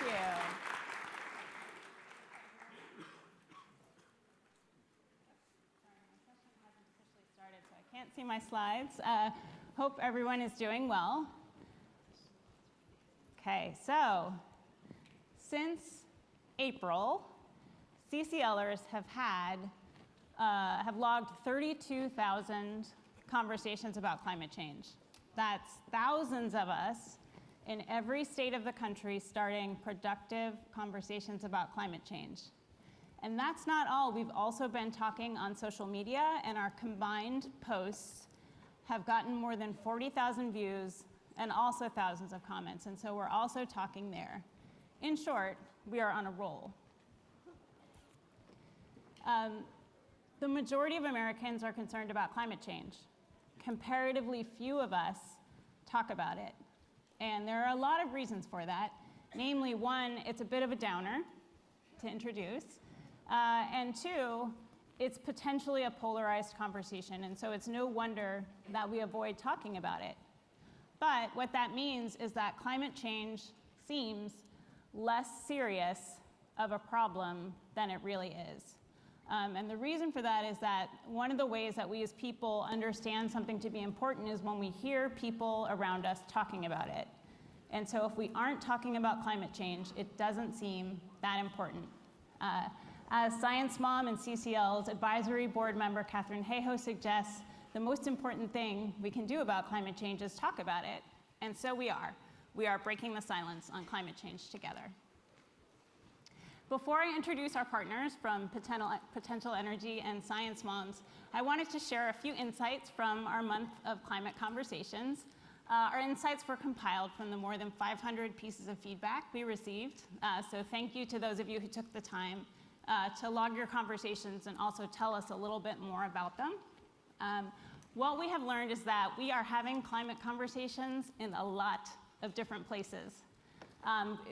you. Started, so I can't see my slides. Hope everyone is doing well. Okay, so since April, CCLers have logged 32,000 conversations about climate change. That's thousands of us in every state of the country starting productive conversations about climate change. And that's not all. We've also been talking on social media, and our combined posts have gotten more than 40,000 views and also thousands of comments. And so we're also talking there. In short, we are on a roll. The majority of Americans are concerned about climate change. Comparatively few of us talk about it. And there are a lot of reasons for that. Namely, one, it's a bit of a downer to introduce. And two, it's potentially a polarized conversation. And so it's no wonder that we avoid talking about it. But what that means is that climate change seems less serious of a problem than it really is. And the reason for that is that one of the ways that we as people understand something to be important is when we hear people around us talking about it. And so if we aren't talking about climate change, it doesn't seem that important. As Science Mom and CCL's advisory board member Catherine Hayhoe suggests, the most important thing we can do about climate change is talk about it. And so we are. We are breaking the silence on climate change together. Before I introduce our partners from Potential Energy and Science Moms, I wanted to share a few insights from our month of climate conversations. Our insights were compiled from the more than 500 pieces of feedback we received. So thank you to those of you who took the time to log your conversations and also tell us a little bit more about them. What we have learned is that we are having climate conversations in a lot of different places.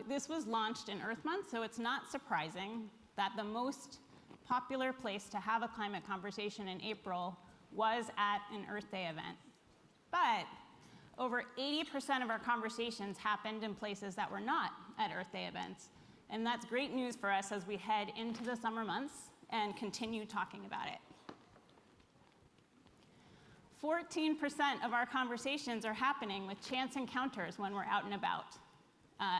This was launched in Earth Month, so it's not surprising that the most popular place to have a climate conversation in April was at an Earth Day event. But over 80% of our conversations happened in places that were not at Earth Day events. And that's great news for us as we head into the summer months and continue talking about it. 14% of our conversations are happening with chance encounters when we're out and about.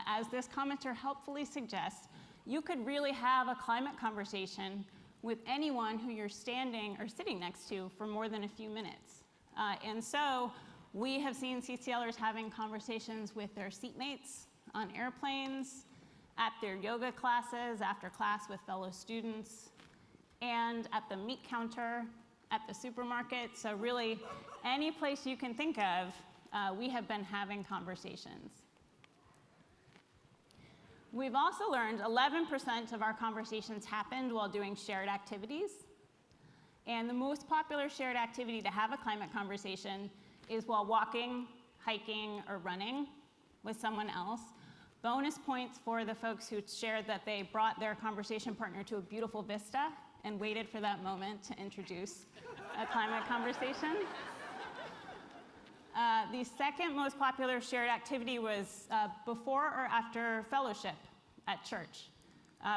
As this commenter helpfully suggests, you could really have a climate conversation with anyone who you're standing or sitting next to for more than a few minutes. And so we have seen CCLers having conversations with their seatmates on airplanes, at their yoga classes, after class with fellow students, and at the meat counter, at the supermarket. So really, any place you can think of, we have been having conversations. We've also learned 11% of our conversations happened while doing shared activities. And the most popular shared activity to have a climate conversation is while walking, hiking, or running with someone else. Bonus points for the folks who shared that they brought their conversation partner to a beautiful vista and waited for that moment to introduce a climate conversation. The second most popular shared activity was before or after fellowship at church,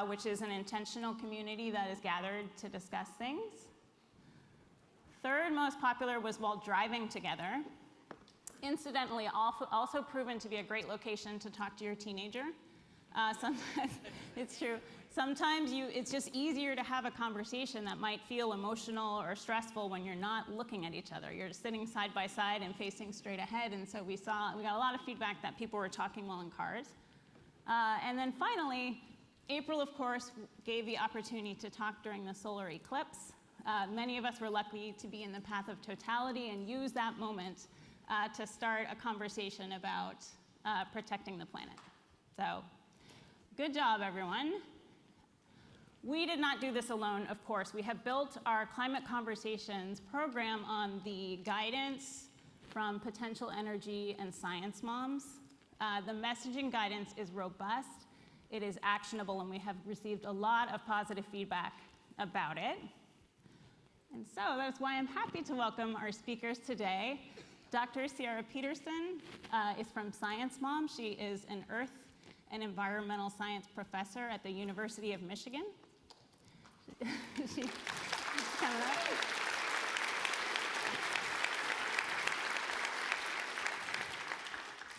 which is an intentional community that is gathered to discuss things. Third most popular was while driving together. Incidentally, also proven to be a great location to talk to your teenager. Sometimes, it's true. Sometimes it's just easier to have a conversation that might feel emotional or stressful when you're not looking at each other. You're sitting side by side and facing straight ahead, and so we got a lot of feedback that people were talking while in cars. And then finally, April, of course, gave the opportunity to talk during the solar eclipse. Many of us were lucky to be in the path of totality and use that moment to start a conversation about protecting the planet. So, good job, everyone. We did not do this alone, of course. We have built our Climate Conversations program on the guidance from Potential Energy and Science Moms. The messaging guidance is robust, it is actionable, and we have received a lot of positive feedback about it. And so that's why I'm happy to welcome our speakers today. Dr. Sierra Peterson is from Science Mom. She is an Earth an environmental science professor at the University of Michigan. She's coming up.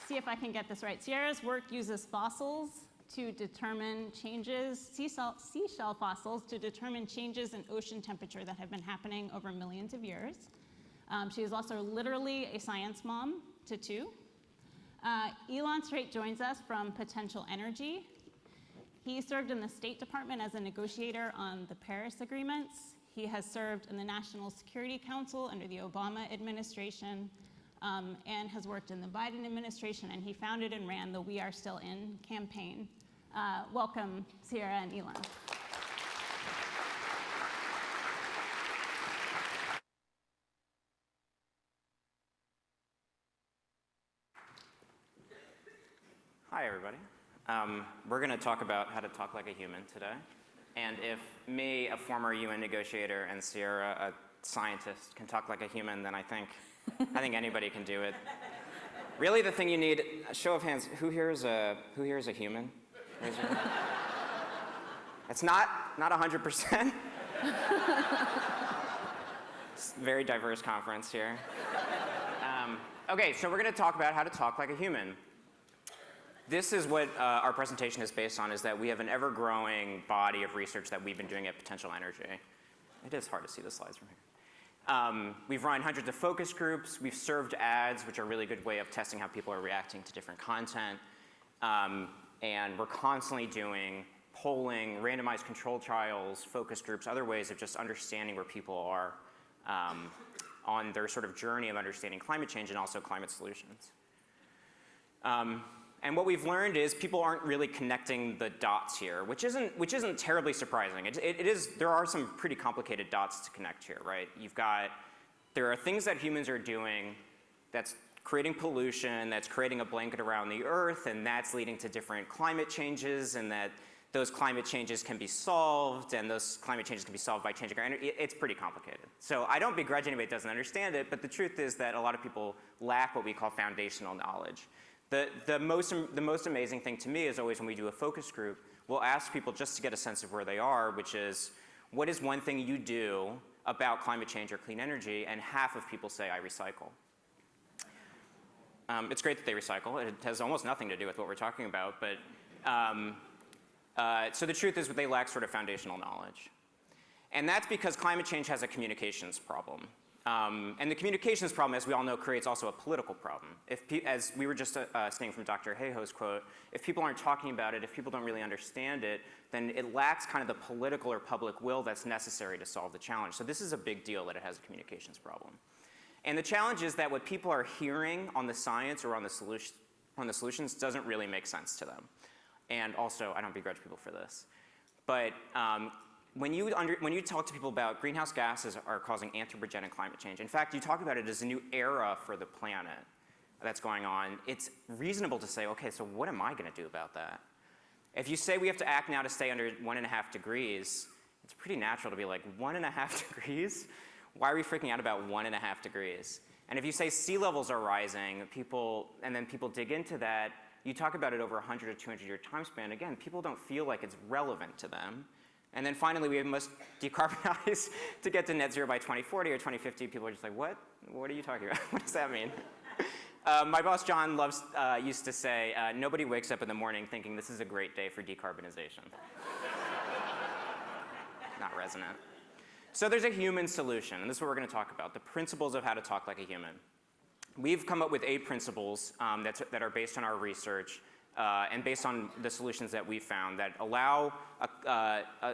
See if I can get this right. Sierra's work uses fossils to determine changes, seashell fossils to determine changes in ocean temperature that have been happening over millions of years. She is also literally a science mom to two. Elon Strait joins us from Potential Energy. He served in the State Department as a negotiator on the Paris agreements. He has served in the National Security Council under the Obama administration, and has worked in the Biden administration, and he founded and ran the We Are Still In campaign. Welcome, Sierra and Elon. Hi, everybody. We're going to talk about how to talk like a human today. And if me, a former UN negotiator, and Sierra, a scientist, can talk like a human, then I think anybody can do it. Really, the thing you need, a show of hands, who here is a human? Raise your hand. It's not 100%. It's a very diverse conference here. Okay, so we're going to talk about how to talk like a human. This is what our presentation is based on, is that we have an ever-growing body of research that we've been doing at Potential Energy. It is hard to see the slides from here. We've run hundreds of focus groups. We've served ads, which are a really good way of testing how people are reacting to different content. And we're constantly doing polling, randomized control trials, focus groups, other ways of just understanding where people are on their sort of journey of understanding climate change and also climate solutions. And what we've learned is people aren't really connecting the dots here, which isn't terribly surprising. There are some pretty complicated dots to connect here, right? There are things that humans are doing that's creating pollution, that's creating a blanket around the Earth, and that's leading to different climate changes, and that those climate changes can be solved, and those climate changes can be solved by changing our energy. It's pretty complicated. So I don't begrudge anybody that doesn't understand it, but the truth is that a lot of people lack what we call foundational knowledge. The most amazing thing to me is always when we do a focus group, we'll ask people just to get a sense of where they are, which is, what is one thing you do about climate change or clean energy? And half of people say, I recycle. It's great that they recycle. It has almost nothing to do with what we're talking about, but so the truth is that they lack sort of foundational knowledge. And that's because climate change has a communications problem. And the communications problem, as we all know, creates also a political problem. As we were just saying from Dr. Hayhoe's quote, if people aren't talking about it, if people don't really understand it, then it lacks kind of the political or public will that's necessary to solve the challenge. So this is a big deal that it has a communications problem. And the challenge is that what people are hearing on the science or on the solutions doesn't really make sense to them. And also, I don't begrudge people for this. But when you talk to people about greenhouse gases are causing anthropogenic climate change, in fact, you talk about it as a new era for the planet that's going on, it's reasonable to say, okay, so what am I going to do about that? If you say we have to act now to stay under 1.5 degrees, it's pretty natural to be like, 1.5 degrees? Why are we freaking out about 1.5 degrees? And if you say sea levels are rising, and then people dig into that, you talk about it over a 100 or 200 year time span, again, people don't feel like it's relevant to them. And then finally, we must decarbonize to get to net zero by 2040 or 2050. People are just like, what? What are you talking about? What does that mean? My boss, John, used to say, nobody wakes up in the morning thinking this is a great day for decarbonization. Not resonant. So there's a human solution, and this is what we're going to talk about, the principles of how to talk like a human. We've come up with 8 principles that are based on our research and based on the solutions that we've found that allow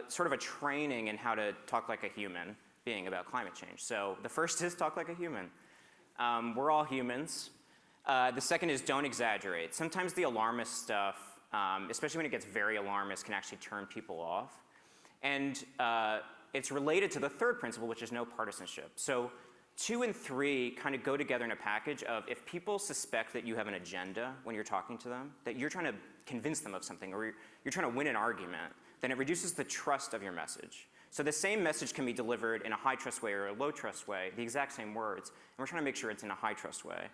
sort of a training in how to talk like a human being about climate change. So the first is talk like a human. We're all humans. The second is don't exaggerate. Sometimes the alarmist stuff, especially when it gets very alarmist, can actually turn people off. And it's related to the third principle, which is no partisanship. So 2 and 3 kind of go together in a package of if people suspect that you have an agenda when you're talking to them, that you're trying to convince them of something or you're trying to win an argument, then it reduces the trust of your message. So the same message can be delivered in a high trust way or a low trust way, the exact same words, and we're trying to make sure it's in a high trust way.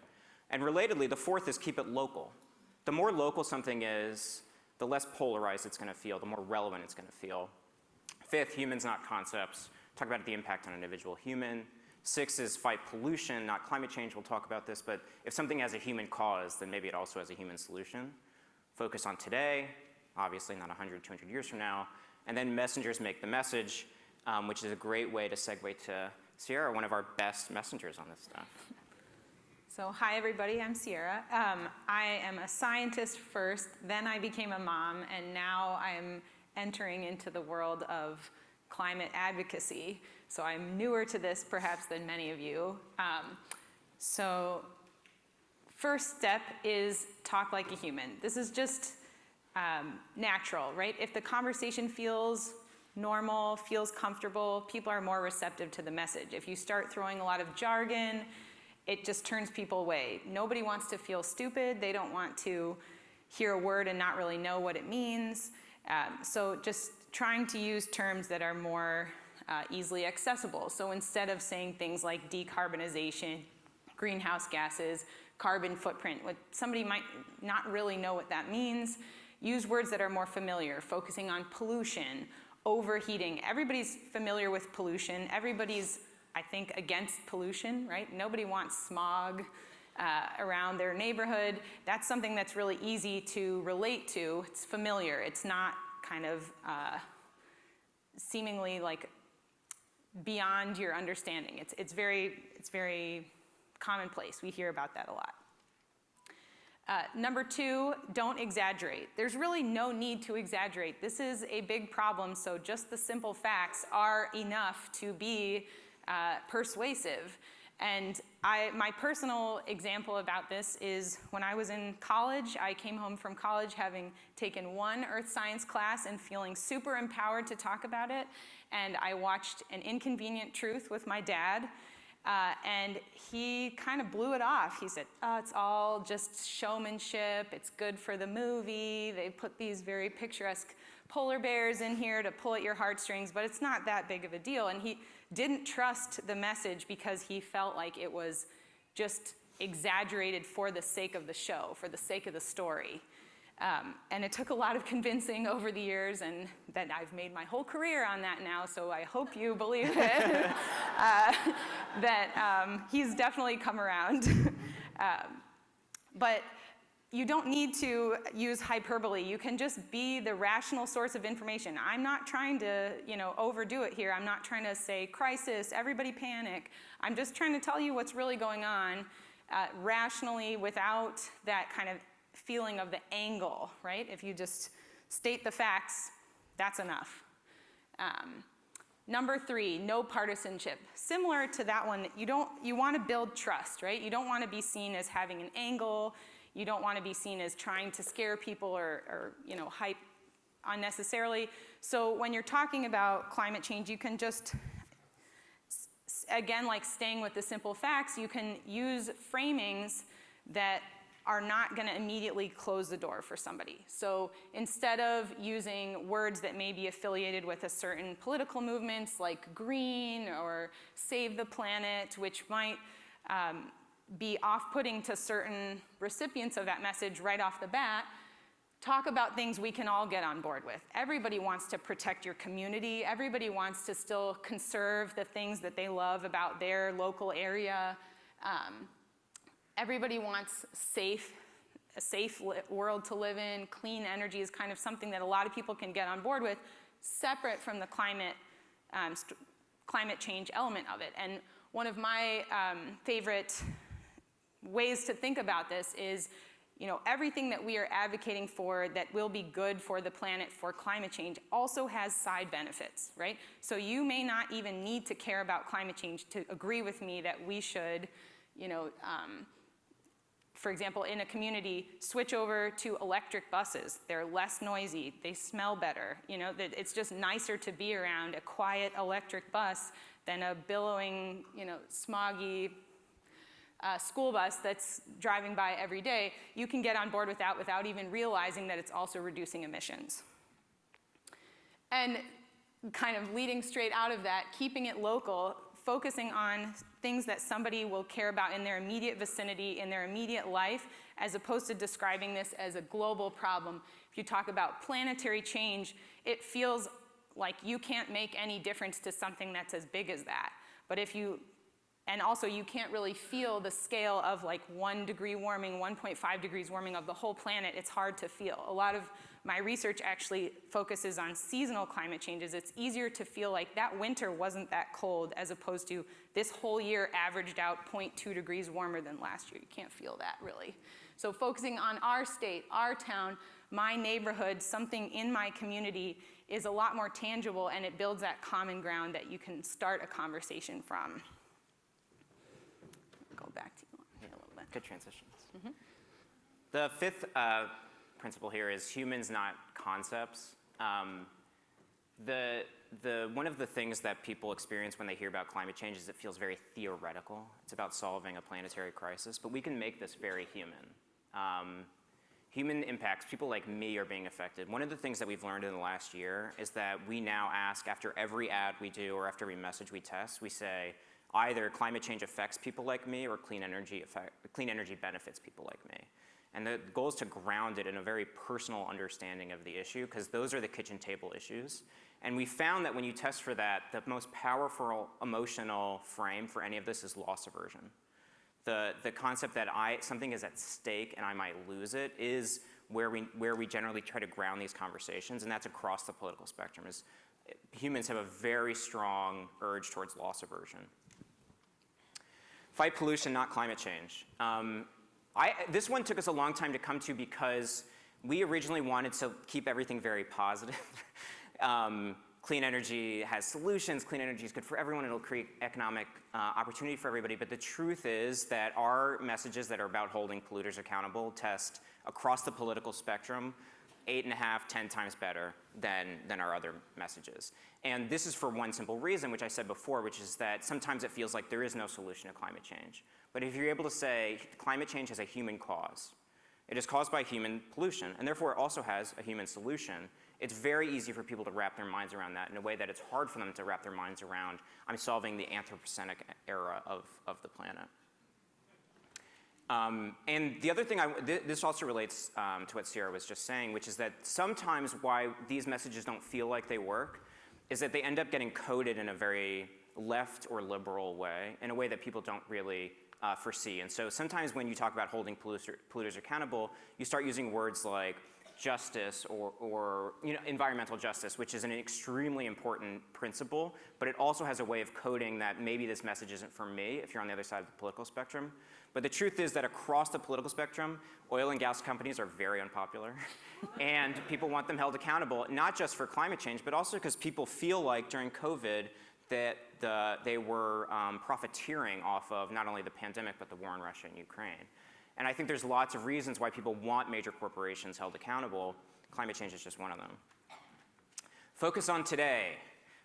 And relatedly, the fourth is keep it local. The more local something is, the less polarized it's going to feel, the more relevant it's going to feel. 5th, humans, not concepts. Talk about the impact on an individual human. 6 is fight pollution, not climate change. We'll talk about this, but if something has a human cause, then maybe it also has a human solution. Focus on today, obviously not 100, 200 years from now. And then messengers make the message, which is a great way to segue to Sierra, one of our best messengers on this stuff. So hi everybody, I'm Sierra. I am a scientist first, then I became a mom, and now I'm entering into the world of climate advocacy. So I'm newer to this perhaps than many of you. So first step is talk like a human. This is just natural, right? If the conversation feels normal, feels comfortable, people are more receptive to the message. If you start throwing a lot of jargon, it just turns people away. Nobody wants to feel stupid. They don't want to hear a word and not really know what it means. So just trying to use terms that are more easily accessible. So instead of saying things like decarbonization, greenhouse gases, carbon footprint, somebody might not really know what that means, use words that are more familiar, focusing on pollution, overheating. Everybody's familiar with pollution. Everybody's, I think, against pollution, right? Nobody wants smog around their neighborhood. That's something that's really easy to relate to. It's familiar. It's not kind of seemingly like beyond your understanding. It's very commonplace. We hear about that a lot. Number 2, don't exaggerate. There's really no need to exaggerate. This is a big problem, so just the simple facts are enough to be persuasive. And my personal example about this is when I was in college, I came home from college having taken one earth science class and feeling super empowered to talk about it. And I watched An Inconvenient Truth with my dad. And he kind of blew it off. He said, oh, it's all just showmanship. It's good for the movie. They put these very picturesque polar bears in here to pull at your heartstrings, but it's not that big of a deal. And he didn't trust the message because he felt like it was just exaggerated for the sake of the show, for the sake of the story. And it took a lot of convincing over the years, and that I've made my whole career on that now, so I hope you believe it, that he's definitely come around. But you don't need to use hyperbole. You can just be the rational source of information. I'm not trying to, overdo it here. I'm not trying to say crisis, everybody panic. I'm just trying to tell you what's really going on rationally without that kind of feeling of the angle, right? If you just state the facts, that's enough. Number 3, no partisanship. Similar to that one, you want to build trust, right? You don't want to be seen as having an angle. You don't want to be seen as trying to scare people or hype unnecessarily. So when you're talking about climate change, you can just, again, like staying with the simple facts, you can use framings that are not going to immediately close the door for somebody. So instead of using words that may be affiliated with a certain political movements like green or save the planet, which might be off-putting to certain recipients of that message right off the bat, talk about things we can all get on board with. Everybody wants to protect your community. Everybody wants to still conserve the things that they love about their local area. Everybody wants a safe world to live in. Clean energy is kind of something that a lot of people can get on board with, separate from the climate change element of it. And one of my favorite ways to think about this is, everything that we are advocating for that will be good for the planet, for climate change, also has side benefits, right? So you may not even need to care about climate change to agree with me that we should, for example, in a community, switch over to electric buses. They're less noisy, they smell better. It's just nicer to be around a quiet electric bus than a billowing, smoggy school bus that's driving by every day. You can get on board with that without even realizing that it's also reducing emissions. And kind of leading straight out of that, keeping it local, focusing on things that somebody will care about in their immediate vicinity, in their immediate life, as opposed to describing this as a global problem. If you talk about planetary change, it feels like you can't make any difference to something that's as big as that. But and also you can't really feel the scale of like 1 degree warming, 1.5 degrees warming of the whole planet. It's hard to feel. A lot of my research actually focuses on seasonal climate changes. It's easier to feel like that winter wasn't that cold as opposed to this whole year averaged out 0.2 degrees warmer than last year. You can't feel that really. So focusing on our state, our town, my neighborhood, something in my community is a lot more tangible, and it builds that common ground that you can start a conversation from. Go back to you a little bit. Good transitions. The fifth principle here is humans, not concepts. One of the things that people experience when they hear about climate change is it feels very theoretical. It's about solving a planetary crisis, but we can make this very human. Human impacts, people like me are being affected. One of the things that we've learned in the last year is that we now ask, after every ad we do or after every message we test, we say, either climate change affects people like me or clean energy benefits people like me. And the goal is to ground it in a very personal understanding of the issue, because those are the kitchen table issues. And we found that when you test for that, the most powerful emotional frame for any of this is loss aversion. The concept that something is at stake and I might lose it is where we generally try to ground these conversations, and that's across the political spectrum. Humans have a very strong urge towards loss aversion. Fight pollution, not climate change. This one took us a long time to come to because we originally wanted to keep everything very positive. Clean energy has solutions, clean energy is good for everyone, it'll create economic opportunity for everybody, but the truth is that our messages that are about holding polluters accountable test across the political spectrum 8.5, 10 times better than our other messages. And this is for one simple reason, which I said before, which is that sometimes it feels like there is no solution to climate change. But if you're able to say climate change has a human cause, it is caused by human pollution, and therefore it also has a human solution, it's very easy for people to wrap their minds around that in a way that it's hard for them to wrap their minds around, I'm solving the Anthropocenic era of the planet. And the other thing, this also relates to what Sierra was just saying, which is that sometimes why these messages don't feel like they work is that they end up getting coded in a very left or liberal way, in a way that people don't really foresee. And so sometimes when you talk about holding polluters accountable, you start using words like justice or environmental justice, which is an extremely important principle, but it also has a way of coding that maybe this message isn't for me if you're on the other side of the political spectrum. But the truth is that across the political spectrum, oil and gas companies are very unpopular, and people want them held accountable, not just for climate change, but also because people feel like during COVID that they were profiteering off of not only the pandemic, but the war in Russia and Ukraine. And I think there's lots of reasons why people want major corporations held accountable. Climate change is just one of them. Focus on today.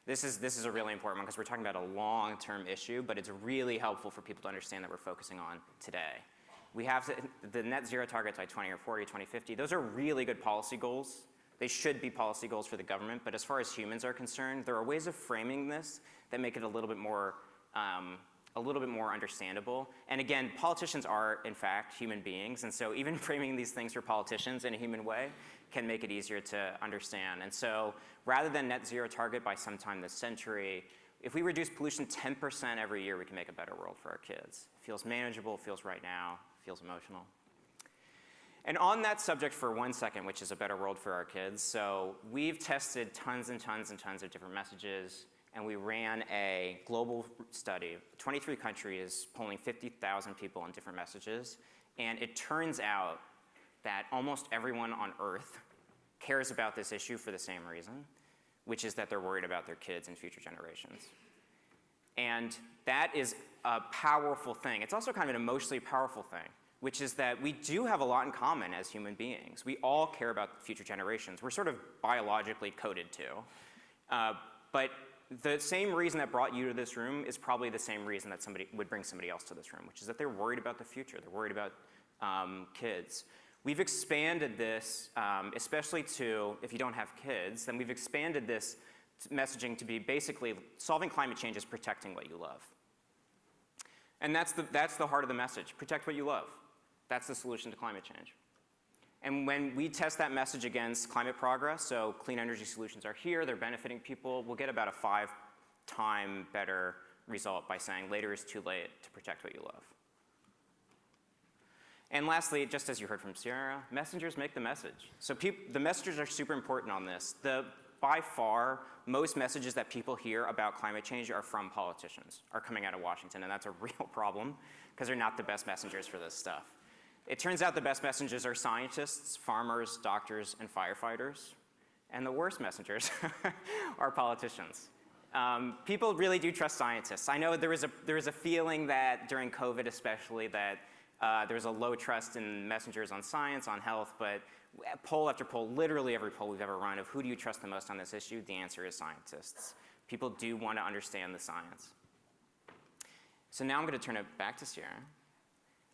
This is a really important one because we're talking about a long-term issue, but it's really helpful for people to understand that we're focusing on today. We have the net zero targets by 2040, 2050. Those are really good policy goals. They should be policy goals for the government, but as far as humans are concerned, there are ways of framing this that make it a little bit more understandable. And again, politicians are, in fact, human beings, and so even framing these things for politicians in a human way can make it easier to understand. And so rather than net zero target by sometime this century, if we reduce pollution 10% every year, we can make a better world for our kids. It feels manageable, it feels right now, it feels emotional. And on that subject for 1 second, which is a better world for our kids, so we've tested tons and tons and tons of different messages, and we ran a global study, 23 countries, polling 50,000 people on different messages, and it turns out that almost everyone on Earth cares about this issue for the same reason, which is that they're worried about their kids and future generations. And that is a powerful thing. It's also kind of an emotionally powerful thing, which is that we do have a lot in common as human beings. We all care about future generations. We're sort of biologically coded to. But the same reason that brought you to this room is probably the same reason that somebody would bring somebody else to this room, which is that they're worried about the future. They're worried about kids. We've expanded this, especially to, if you don't have kids, then we've expanded this messaging to be basically solving climate change is protecting what you love. And that's the heart of the message, protect what you love. That's the solution to climate change. And when we test that message against climate progress, so clean energy solutions are here, they're benefiting people, we'll get about a 5-time better result by saying later is too late to protect what you love. And lastly, just as you heard from Sierra, messengers make the message. So the messengers are super important on this. By far, most messages that people hear about climate change are from politicians, are coming out of Washington, and that's a real problem because they're not the best messengers for this stuff. It turns out the best messengers are scientists, farmers, doctors, and firefighters. And the worst messengers are politicians. People really do trust scientists. I know there was a feeling that during COVID especially that there was a low trust in messengers on science, on health, but poll after poll, literally every poll we've ever run of who do you trust the most on this issue, the answer is scientists. People do want to understand the science. So now I'm going to turn it back to Sierra.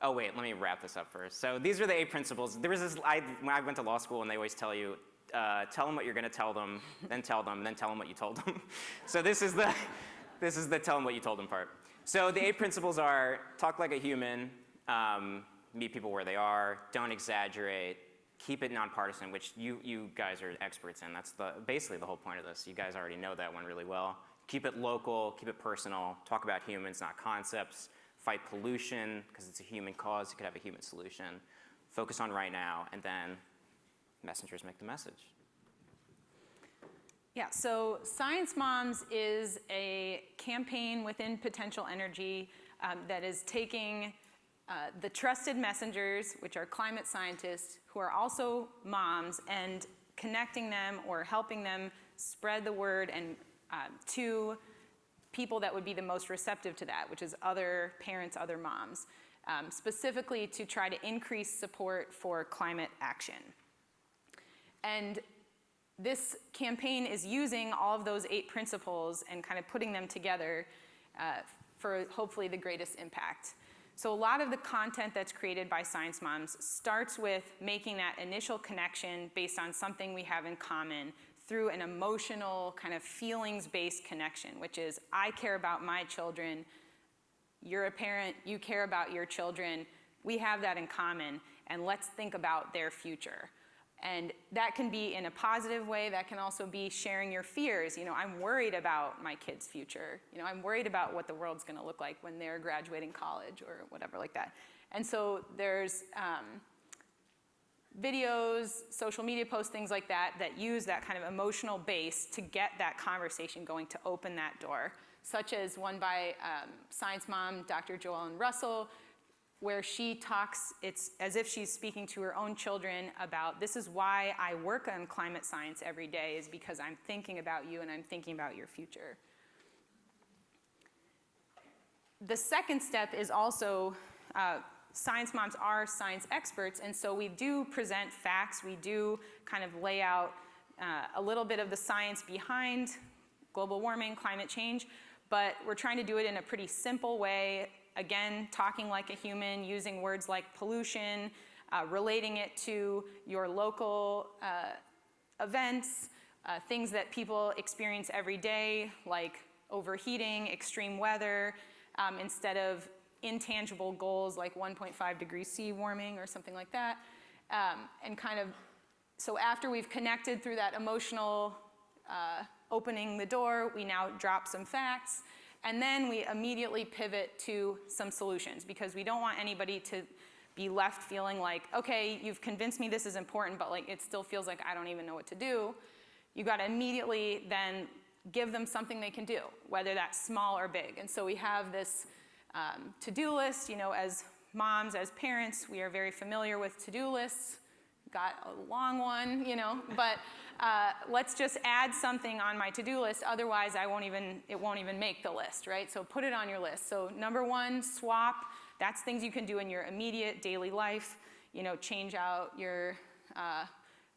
Oh wait, let me wrap this up first. So these are the 8 principles. There was this, when I went to law school and they always tell you, tell them what you're going to tell them, then tell them what you told them. So this is the tell them what you told them part. So the 8 principles are talk like a human, meet people where they are, don't exaggerate, keep it nonpartisan, which you guys are experts in. That's basically the whole point of this. You guys already know that one really well. Keep it local, keep it personal, talk about humans, not concepts. Fight pollution, because it's a human cause, you could have a human solution. Focus on right now, and then messengers make the message. Yeah, so Science Moms is a campaign within Potential Energy that is taking the trusted messengers, which are climate scientists, who are also moms, and connecting them or helping them spread the word and to people that would be the most receptive to that, which is other parents, other moms, specifically to try to increase support for climate action. And this campaign is using all of those 8 principles and kind of putting them together for hopefully the greatest impact. So a lot of the content that's created by Science Moms starts with making that initial connection based on something we have in common through an emotional kind of feelings-based connection, which is I care about my children, you're a parent, you care about your children, we have that in common, and let's think about their future. And that can be in a positive way, that can also be sharing your fears. You know, I'm worried about my kid's future. You know, I'm worried about what the world's gonna look like when they're graduating college or whatever like that. And so there's videos, social media posts, things like that, that use that kind of emotional base to get that conversation going, to open that door, such as one by Science Mom, Dr. Joellen Russell, where she talks, it's as if she's speaking to her own children about, this is why I work on climate science every day, is because I'm thinking about you and I'm thinking about your future. The second step is also, Science Moms are science experts, and so we do present facts, we do kind of lay out a little bit of the science behind global warming, climate change, but we're trying to do it in a pretty simple way, again, talking like a human, using words like pollution, relating it to your local events, things that people experience every day, like overheating, extreme weather, instead of intangible goals like 1.5 degrees C warming or something like that. And kind of, so after we've connected through that emotional opening the door, we now drop some facts, and then we immediately pivot to some solutions, because we don't want anybody to be left feeling like, okay, you've convinced me this is important, but like it still feels like I don't even know what to do. You gotta immediately then give them something they can do, whether that's small or big. And so we have this to-do list. You know, as moms, as parents, we are very familiar with to-do lists. Got a long one, you know, but let's just add something on my to-do list, otherwise it won't even make the list, right? So put it on your list. So number 1, swap. That's things you can do in your immediate daily life. You know, change out your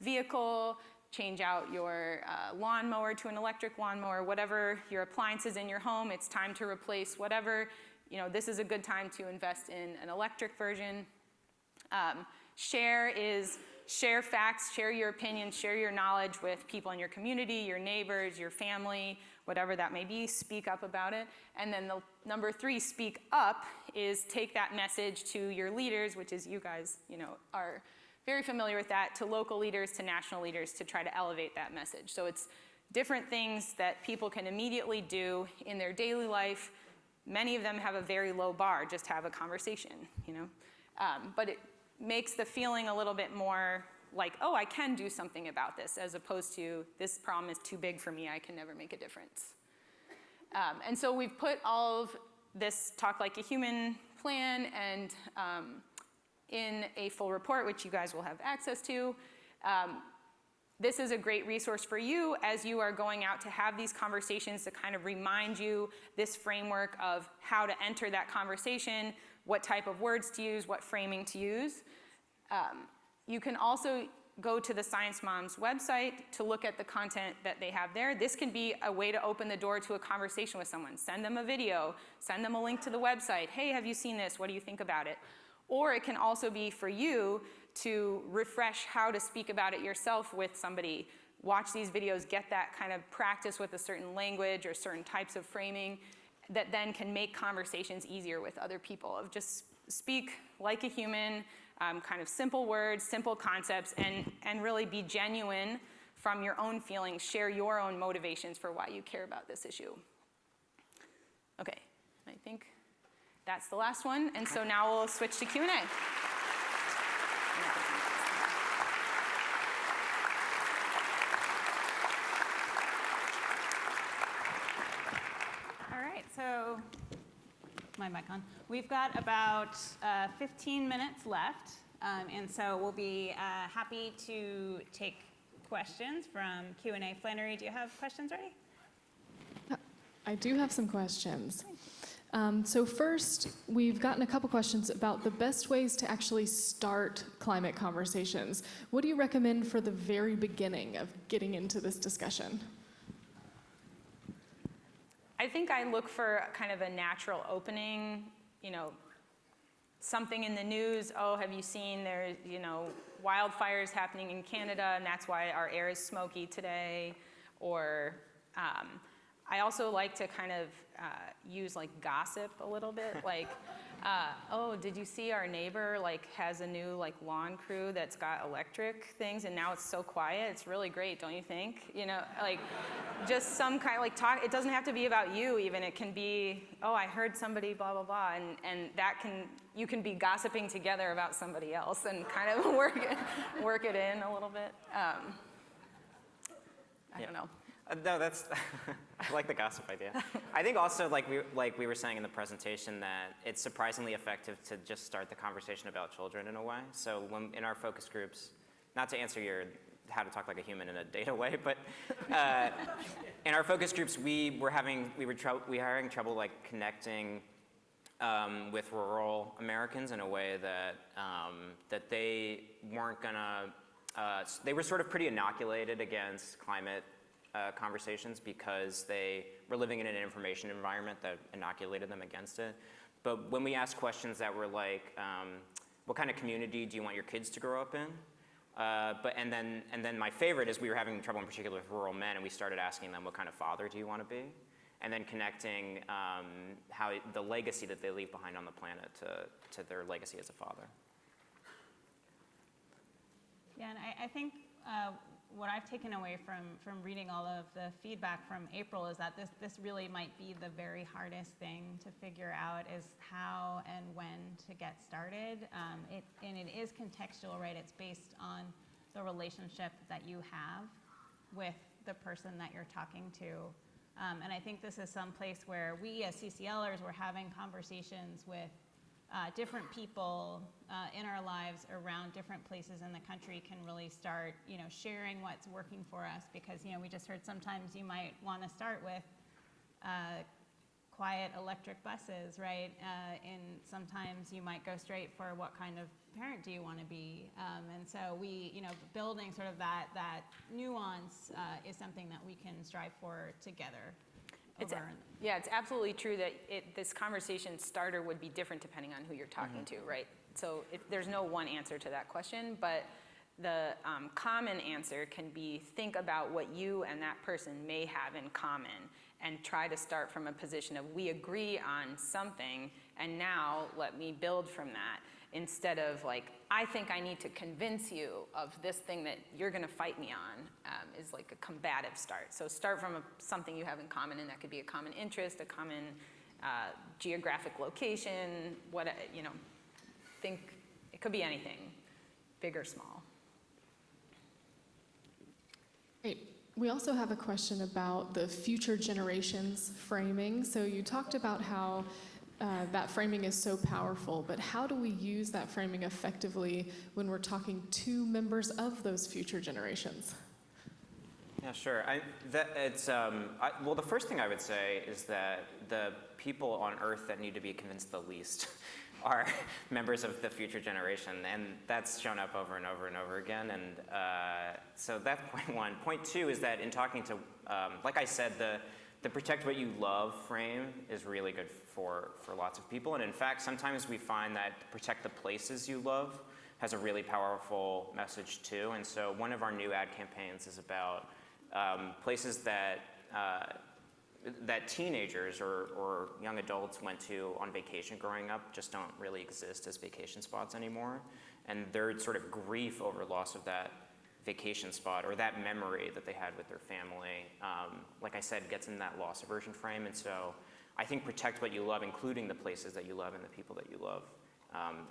vehicle, change out your lawnmower to an electric lawnmower, whatever your appliances in your home, it's time to replace whatever. You know, this is a good time to invest in an electric version. Share is share facts, share your opinions, share your knowledge with people in your community, your neighbors, your family, whatever that may be. Speak up about it. And then the number 3, speak up, is take that message to your leaders, which is you guys, are very familiar with that, to local leaders, to national leaders, to try to elevate that message. So it's different things that people can immediately do in their daily life. Many of them have a very low bar, just have a conversation, but it makes the feeling a little bit more like, oh, I can do something about this, as opposed to this problem is too big for me, I can never make a difference. And so we've put all of this Talk Like a Human plan and in a full report, which you guys will have access to. This is a great resource for you as you are going out to have these conversations, to kind of remind you this framework of how to enter that conversation, what type of words to use, what framing to use. You can also go to the Science Moms website to look at the content that they have there. This can be a way to open the door to a conversation with someone. Send them a video, send them a link to the website. Hey, have you seen this? What do you think about it? Or it can also be for you to refresh how to speak about it yourself with somebody. Watch these videos, get that kind of practice with a certain language or certain types of framing that then can make conversations easier with other people. Of just speak like a human, kind of simple words, simple concepts, and really be genuine from your own feelings. Share your own motivations for why you care about this issue. Okay, I think that's the last one, and so now we'll switch to Q&A. All right, so my mic on. We've got about 15 minutes left, and so we'll be happy to take questions from Q&A. Flannery, do you have questions ready? I do have some questions. So first, we've gotten a couple questions about the best ways to actually start climate conversations. What do you recommend for the very beginning of getting into this discussion? I think I look for kind of a natural opening, something in the news. Oh, have you seen there's, wildfires happening in Canada, and that's why our air is smoky today. Or I also like to kind of use like gossip a little bit, like, oh, did you see our neighbor has a new lawn crew that's got electric things, and now it's so quiet. It's really great, don't you think? Just some kind of talk. It doesn't have to be about you even. It can be, oh, I heard somebody blah blah blah, and you can be gossiping together about somebody else and kind of work it in a little bit. I don't know. No, that's, I like the gossip idea. I think also, like we were saying in the presentation, that it's surprisingly effective to just start the conversation about children in a way. So when in our focus groups, not to answer your how to talk like a human in a data way, but in our focus groups, we were having trouble connecting with rural Americans in a way that they weren't gonna, they were sort of pretty inoculated against climate conversations because they were living in an information environment that inoculated them against it. But when we asked questions that were like, what kind of community do you want your kids to grow up in? And then my favorite is we were having trouble in particular with rural men, and we started asking them, what kind of father do you want to be? And then connecting how the legacy that they leave behind on the planet to their legacy as a father. Yeah, and I think what I've taken away from reading all of the feedback from April is that this really might be the very hardest thing to figure out, is how and when to get started. And it is contextual, right? It's based on the relationship that you have with the person that you're talking to. And I think this is some place where we as CCLers were having conversations with different people in our lives around different places in the country can really start, sharing what's working for us, because, we just heard sometimes you might want to start with quiet electric buses, right? And sometimes you might go straight for what kind of parent do you want to be? And so we, building sort of that nuance is something that we can strive for together. It's absolutely true that this conversation starter would be different depending on who you're talking to, right? So there's no one answer to that question, but The common answer can be think about what you and that person may have in common and try to start from a position of we agree on something and now let me build from that, instead of like, I think I need to convince you of this thing that you're gonna fight me on, is like a combative start. So start from something you have in common, and that could be a common interest, a common geographic location, think it could be anything, big or small. Great. We also have a question about the future generations framing. So you talked about how that framing is so powerful, but how do we use that framing effectively when we're talking to members of those future generations? Yeah, sure. Well, the first thing I would say is that the people on Earth that need to be convinced the least are members of the future generation, and that's shown up over and over and over again. And so that's point one. Point two is that in talking to, like I said, the protect what you love frame is really good for lots of people. And in fact, sometimes we find that protect the places you love has a really powerful message too. And so one of our new ad campaigns is about places that that teenagers or young adults went to on vacation growing up just don't really exist as vacation spots anymore. And their sort of grief over loss of that vacation spot or that memory that they had with their family, like I said, gets in that loss aversion frame. And so I think protect what you love, including the places that you love and the people that you love,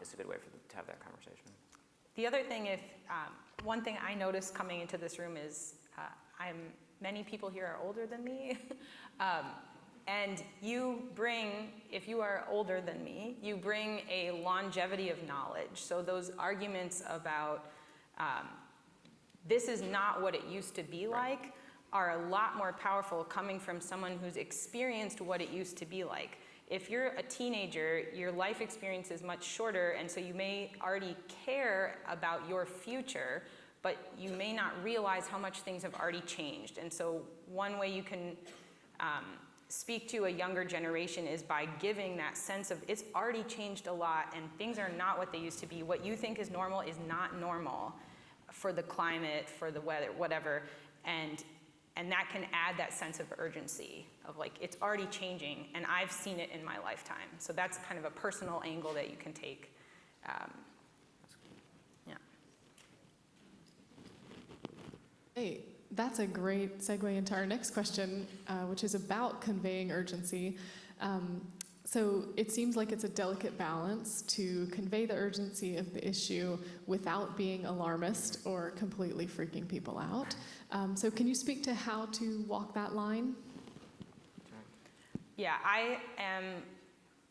is a good way to have that conversation. The other thing, one thing I noticed coming into this room is many people here are older than me. And you bring, if you are older than me, you bring a longevity of knowledge. So those arguments about this is not what it used to be like are a lot more powerful coming from someone who's experienced what it used to be like. If you're a teenager, your life experience is much shorter, and so you may already care about your future, but you may not realize how much things have already changed. And so one way you can speak to a younger generation is by giving that sense of it's already changed a lot and things are not what they used to be. What you think is normal is not normal for the climate, for the weather, whatever. And that can add that sense of urgency of like, it's already changing and I've seen it in my lifetime. So that's kind of a personal angle that you can take. Hey, that's a great segue into our next question, which is about conveying urgency. So it seems like it's a delicate balance to convey the urgency of the issue without being alarmist or completely freaking people out. So can you speak to how to walk that line? Yeah, I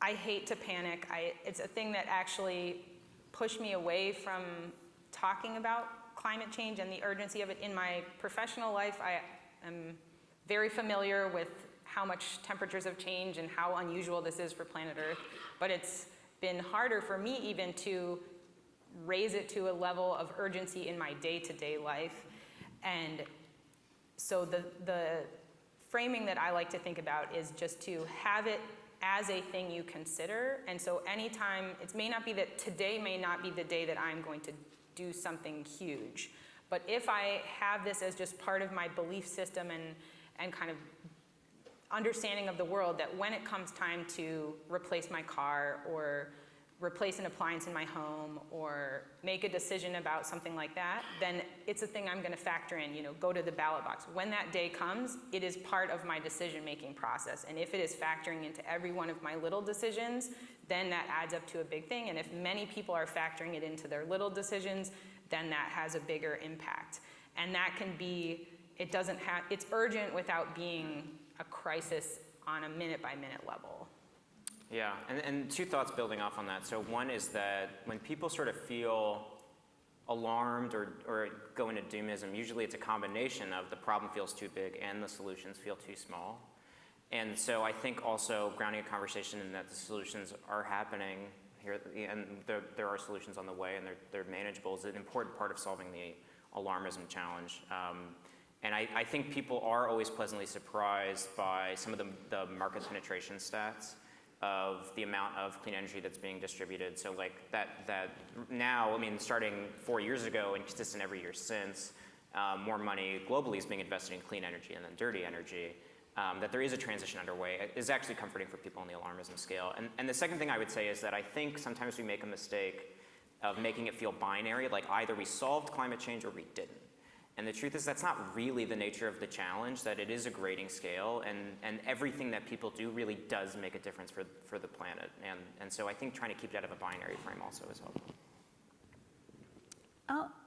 hate to panic. It's a thing that actually pushed me away from talking about climate change and the urgency of it. In my professional life, I am very familiar with how much temperatures have changed and how unusual this is for planet Earth, but it's been harder for me even to raise it to a level of urgency in my day-to-day life. And so the framing that I like to think about is just to have it as a thing you consider. And so anytime, it may not be that today may not be the day that I'm going to do something huge, but if I have this as just part of my belief system and kind of understanding of the world, that when it comes time to replace my car or replace an appliance in my home or make a decision about something like that, then it's a thing I'm going to factor in, go to the ballot box. When that day comes, it is part of my decision-making process. And if it is factoring into every one of my little decisions, then that adds up to a big thing. And if many people are factoring it into their little decisions, then that has a bigger impact. And that can be, it's urgent without being a crisis on a minute-by-minute level. Yeah, and two thoughts building off on that. So one is that when people sort of feel alarmed or go into doomism, usually it's a combination of the problem feels too big and the solutions feel too small. And so I think also grounding a conversation in that the solutions are happening here, and there are solutions on the way and they're manageable is an important part of solving the alarmism challenge. And I think people are always pleasantly surprised by some of the market penetration stats of the amount of clean energy that's being distributed. So like that now, I mean, starting 4 years ago and consistent every year since, more money globally is being invested in clean energy and then dirty energy. That there is a transition underway is actually comforting for people on the alarmism scale. And the second thing I would say is that I think sometimes we make a mistake of making it feel binary, like either we solved climate change or we didn't. And the truth is that's not really the nature of the challenge, that it is a grading scale, and everything that people do really does make a difference for the planet. And so I think trying to keep it out of a binary frame also is helpful.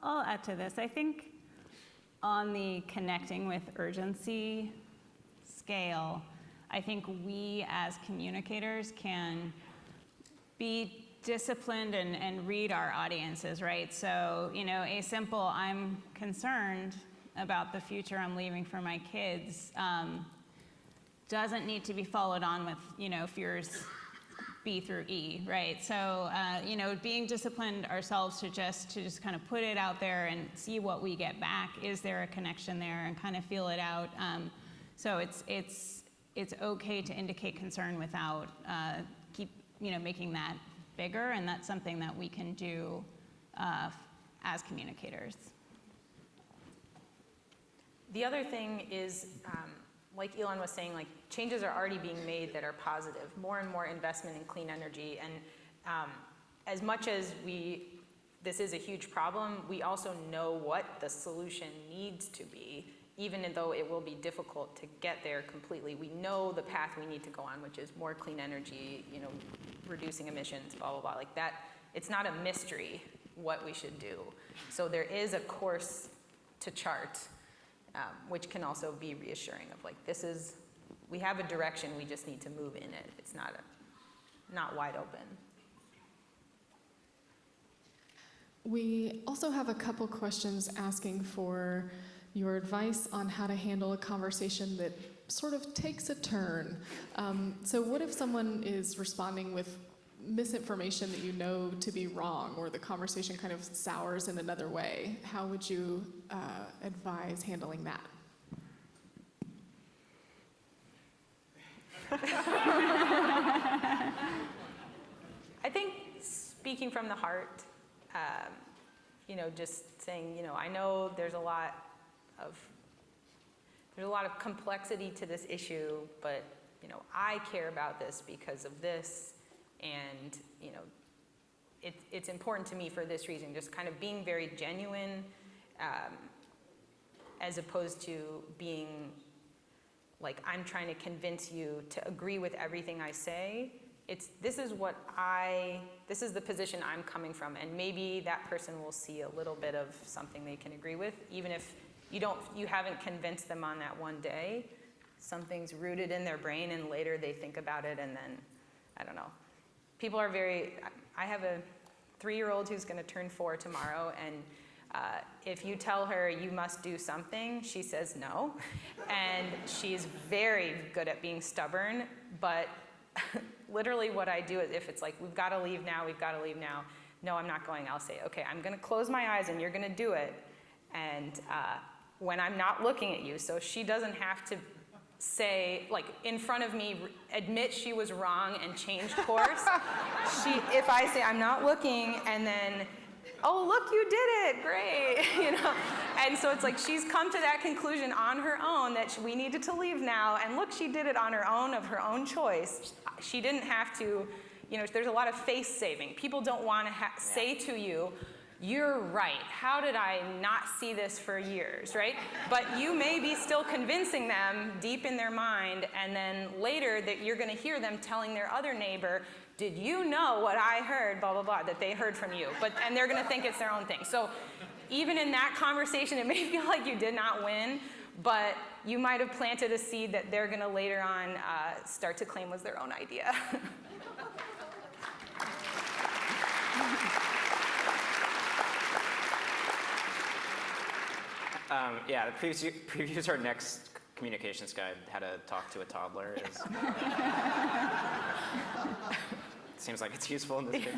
I'll add to this. I think on the connecting with urgency scale, I think we as communicators can be disciplined and read our audiences, right? So, you know, a simple, I'm concerned about the future I'm leaving for my kids, doesn't need to be followed on with, you know, fears B through E, right? So, you know, being disciplined ourselves to just kind of put it out there and see what we get back. Is there a connection there, and kind of feel it out? So it's okay to indicate concern without keep, you know, making that bigger, and that's something that we can do as communicators. The other thing is, like Elon was saying, like changes are already being made that are positive. More and more investment in clean energy, and as much as this is a huge problem, we also know what the solution needs to be, even though it will be difficult to get there completely. We know the path we need to go on, which is more clean energy, you know, reducing emissions, blah, blah, blah. Like that, it's not a mystery what we should do. So there is a course to chart, which can also be reassuring of like, we have a direction, we just need to move in it. It's not wide open. We also have a couple questions asking for your advice on how to handle a conversation that sort of takes a turn. So what if someone is responding with misinformation that you know to be wrong, or the conversation kind of sours in another way? How would you advise handling that? I think speaking from the heart, you know, just saying, you know, I know there's a lot of complexity to this issue, but, you know, I care about this because of this, and, you know, it's important to me for this reason. Just kind of being very genuine, as opposed to being like, I'm trying to convince you to agree with everything I say. This is the position I'm coming from, and maybe that person will see a little bit of something they can agree with, even if you haven't convinced them on that one day. Something's rooted in their brain, and later they think about it, and then, I don't know. People are I have a 3-year-old who's gonna turn 4 tomorrow, and if you tell her you must do something, she says no. And she's very good at being stubborn, but literally what I do is, if it's like, we've gotta leave now, no, I'm not going, I'll say, okay, I'm gonna close my eyes and you're gonna do it. And when I'm not looking at you, so she doesn't have to say, like, in front of me, admit she was wrong and change course. If I say, I'm not looking, and then, oh, look, you did it, great, you know? And so it's like, she's come to that conclusion on her own that we needed to leave now, and look, she did it on her own, of her own choice. She didn't have to, you know, there's a lot of face saving. People don't want to say to you, you're right, how did I not see this for years, right? But you may be still convincing them deep in their mind, and then later that you're gonna hear them telling their other neighbor, did you know what I heard, blah, blah, blah, that they heard from you. And they're gonna think it's their own thing. So even in that conversation, it may feel like you did not win, but you might have planted a seed that they're gonna later on start to claim was their own idea. Yeah, the previews our next communications guide, how to talk to a toddler. Seems like it's useful in this case.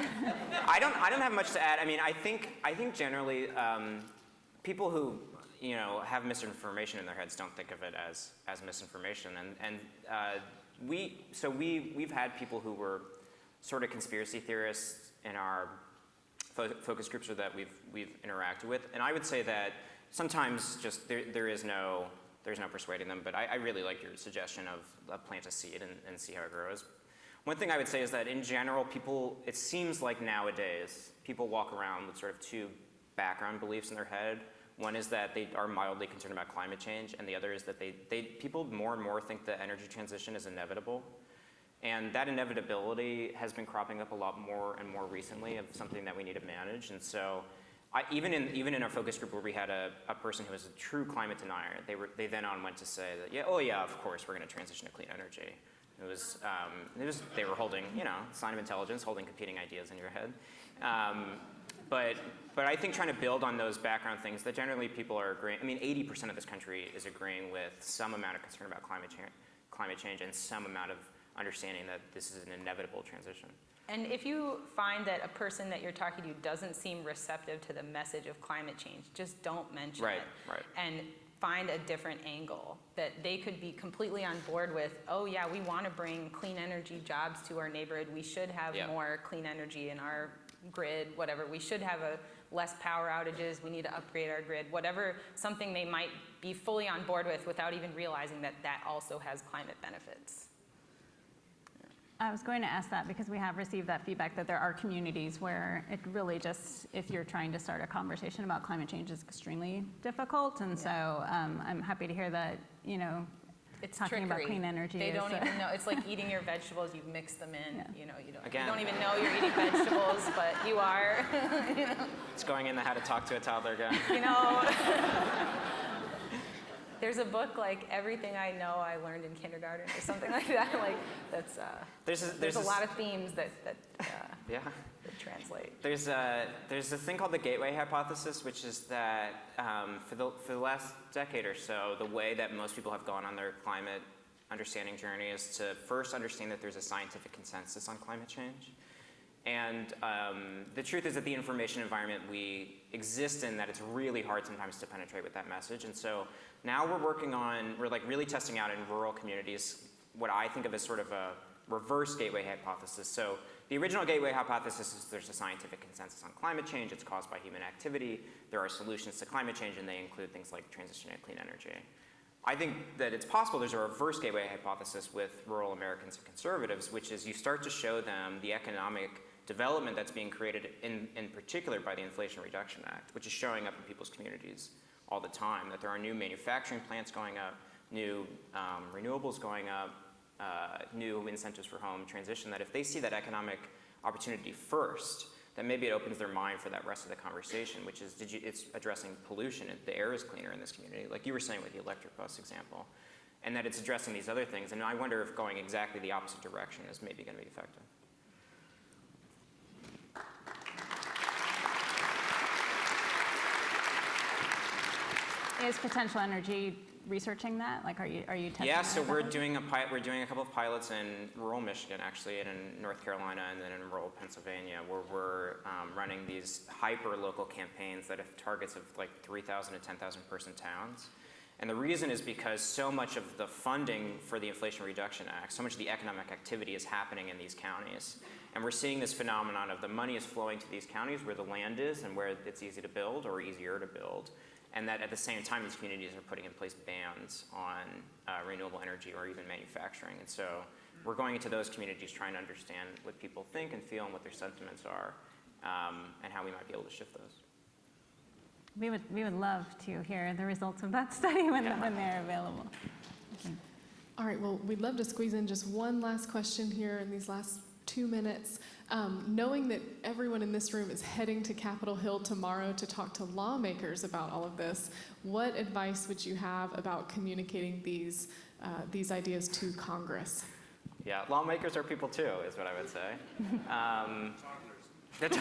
I don't have much to add. I mean, I think generally people who, you know, have misinformation in their heads don't think of it as misinformation, and we've had people who were sort of conspiracy theorists in our focus groups or that we've interacted with, and I would say that sometimes just there's no persuading them, but I really like your suggestion of plant a seed and see how it grows. One thing I would say is that in general, it seems like nowadays, people walk around with sort of two background beliefs in their head. One is that they are mildly concerned about climate change, and the other is that people more and more think the energy transition is inevitable. And that inevitability has been cropping up a lot more and more recently of something that we need to manage. And so even in our focus group where we had a person who was a true climate denier, they then went to say that, of course, we're going to transition to clean energy. They were holding, sign of intelligence, holding competing ideas in your head. But I think trying to build on those background things that generally people are agreeing, 80% of this country is agreeing with some amount of concern about climate change and some amount of understanding that this is an inevitable transition. And if you find that a person that you're talking to doesn't seem receptive to the message of climate change, just don't mention it. Right. And find a different angle that they could be completely on board with. Oh yeah, we want to bring clean energy jobs to our neighborhood. We should have more clean energy in our grid, whatever. We should have less power outages. We need to upgrade our grid, whatever, something they might be fully on board with without even realizing that that also has climate benefits. I was going to ask that because we have received that feedback that there are communities where it really just, if you're trying to start a conversation about climate change, is extremely difficult. And so I'm happy to hear that, It's talking trickery. about clean energy. They don't even know. It's like eating your vegetables. You mix them in. You Again. don't even know you're eating vegetables, but you are. It's going into how to talk to a toddler again. There's a book like Everything I Know I Learned in Kindergarten or something like that. Like that's there's a lot of themes that translate. There's a thing called the gateway hypothesis, which is that for the last decade or so, the way that most people have gone on their climate understanding journey is to first understand that there's a scientific consensus on climate change. And the truth is that the information environment we exist in, that it's really hard sometimes to penetrate with that message. And so now we're like really testing out in rural communities what I think of as sort of a reverse gateway hypothesis. So the original gateway hypothesis is there's a scientific consensus on climate change. It's caused by human activity. There are solutions to climate change, and they include things like transition to clean energy. I think that it's possible there's a reverse gateway hypothesis with rural Americans and conservatives, which is you start to show them the economic development that's being created in particular by the Inflation Reduction Act, which is showing up in people's communities all the time, that there are new manufacturing plants going up, new renewables going up, new incentives for home transition, that if they see that economic opportunity first, then maybe it opens their mind for that rest of the conversation, which is it's addressing pollution. The air is cleaner in this community, like you were saying with the electric bus example, and that it's addressing these other things. And I wonder if going exactly the opposite direction is maybe going to be effective. Is Potential Energy researching that? Like, are you testing Yeah, that so at we're all? doing a couple of pilots in rural Michigan, actually, and in North Carolina, and then in rural Pennsylvania, where we're running these hyper-local campaigns that have targets of like 3,000 to 10,000 person towns. And the reason is because so much of the funding for the Inflation Reduction Act, so much of the economic activity is happening in these counties. And we're seeing this phenomenon of the money is flowing to these counties where the land is and where it's easy to build or easier to build. And that at the same time, these communities are putting in place bans on renewable energy or even manufacturing. And so we're going into those communities trying to understand what people think and feel and what their sentiments are, and how we might be able to shift those. We would love to hear the results of that study when they're available. Okay. All right, well, we'd love to squeeze in just one last question here in these last 2 minutes. Knowing that everyone in this room is heading to Capitol Hill tomorrow to talk to lawmakers about all of this, what advice would you have about communicating these ideas to Congress? Yeah, lawmakers are people too, is what I would say. If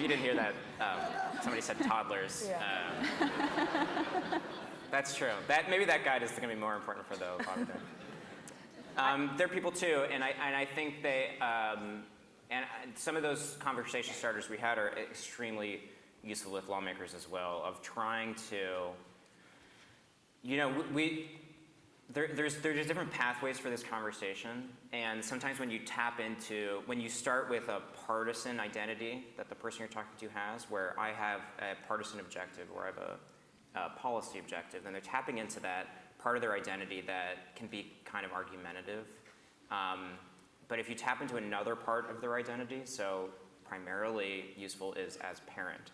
you didn't hear that, somebody said toddlers. That's true. Maybe that guide is going to be more important for the lawmakers. They're people too, and I think they, and some of those conversation starters we had are extremely useful with lawmakers as well, of trying to, There's different pathways for this conversation, and sometimes when you start with a partisan identity that the person you're talking to has, where I have a partisan objective or I have a policy objective, then they're tapping into that part of their identity that can be kind of argumentative. But if you tap into another part of their identity, so primarily useful is as parent,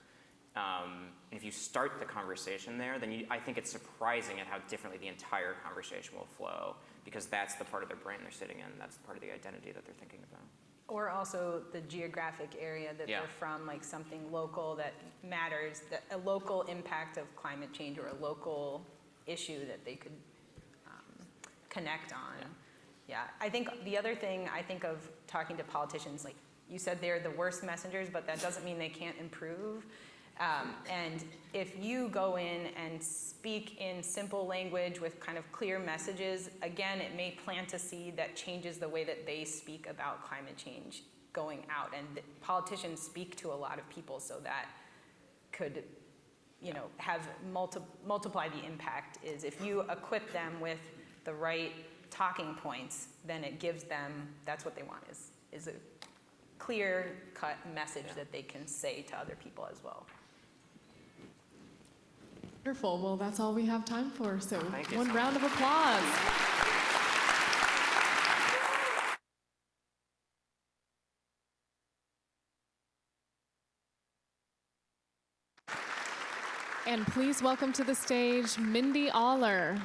and if you start the conversation there, then I think it's surprising at how differently the entire conversation will flow, because that's the part of their brain they're sitting in, that's the part of the identity that they're thinking about. Or also the geographic area that they're from, like something local that matters, a local impact of climate change or a local issue that they could connect on. Yeah, I think the other thing I think of talking to politicians, like you said, they're the worst messengers, but that doesn't mean they can't improve. And if you go in and speak in simple language with kind of clear messages, again, it may plant a seed that changes the way that they speak about climate change going out. And politicians speak to a lot of people, so that could, you know, have multiply the impact. Is if you equip them with the right talking points, then it gives them, that's what they want, is a clear-cut message that they can say to other people as well. Wonderful. Well, that's all we have time for. So one so round of applause. And please welcome to the stage Mindy Aller.